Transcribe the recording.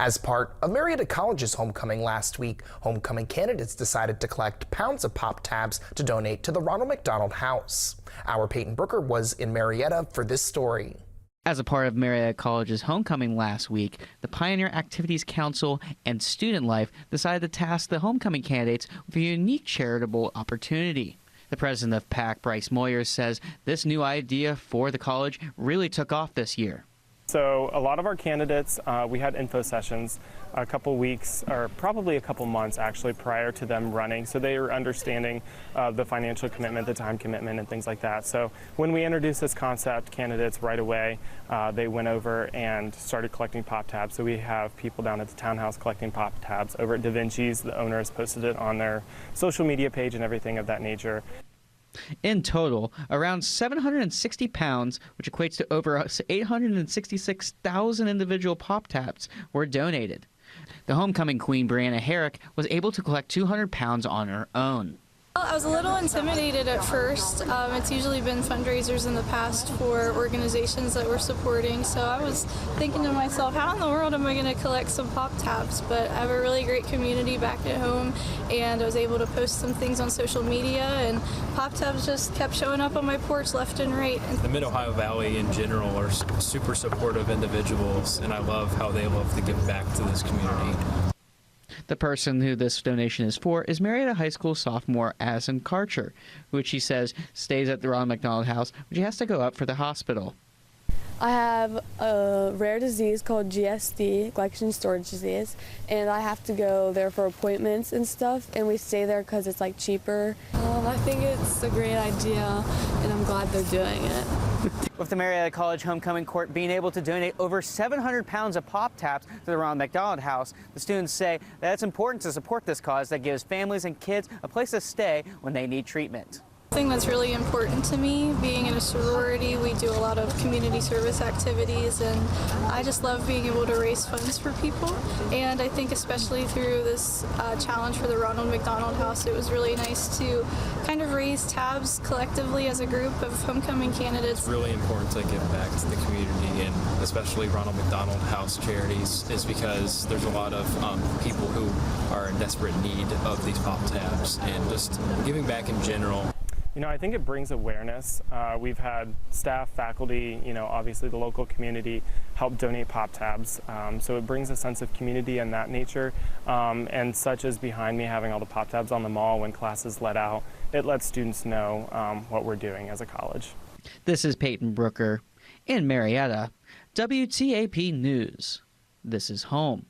As part of Marietta College's homecoming last week, homecoming candidates decided to collect pounds of pop tabs to donate to the Ronald McDonald House. Our Peyton Brooker was in Marietta for this story. As a part of Marietta College's homecoming last week, the Pioneer Activities Council and Student Life decided to task the homecoming candidates with a unique charitable opportunity. The president of PAC, Bryce Moyers, says this new idea for the college really took off this year. So a lot of our candidates, we had info sessions a couple weeks, or probably a couple months actually, prior to them running. So they were understanding the financial commitment, the time commitment, and things like that. So when we introduced this concept, candidates right away, they went over and started collecting pop tabs. So we have people down at the townhouse collecting pop tabs. Over at Da Vinci's, the owner has posted it on their social media page and everything of that nature. In total, around 760 pounds, which equates to over 866,000 individual pop tabs, were donated. The homecoming queen, Brianna Herrick, was able to collect 200 pounds on her own. I was a little intimidated at first. It's usually been fundraisers in the past for organizations that we're supporting, so I was thinking to myself, how in the world am I going to collect some pop tabs? But I have a really great community back at home, and I was able to post some things on social media, and pop tabs just kept showing up on my porch left and right. The Mid-Ohio Valley in general are super supportive individuals, and I love how they love to give back to this community. The person who this donation is for is Marietta High School sophomore Addison Karcher, which he says stays at the Ronald McDonald House, which he has to go up for the hospital. I have a rare disease called GSD, glycogen storage disease, and I have to go there for appointments and stuff, and we stay there because it's like cheaper. I think it's a great idea, and I'm glad they're doing it. With the Marietta College homecoming court being able to donate over 700 pounds of pop tabs to the Ronald McDonald House, the students say that it's important to support this cause that gives families and kids a place to stay when they need treatment. The thing that's really important to me, being in a sorority, we do a lot of community service activities, and I just love being able to raise funds for people. And I think especially through this challenge for the Ronald McDonald House, it was really nice to kind of raise tabs collectively as a group of homecoming candidates. It's really important to give back to the community, and especially Ronald McDonald House charities, is because there's a lot of people who are in desperate need of these pop tabs, and just giving back in general. You know, I think it brings awareness. We've had staff, faculty, obviously the local community help donate pop tabs. So it brings a sense of community and that nature. And such as behind me having all the pop tabs on the mall when classes let out, it lets students know what we're doing as a college. This is Peyton Brooker in Marietta, WTAP News. This is home.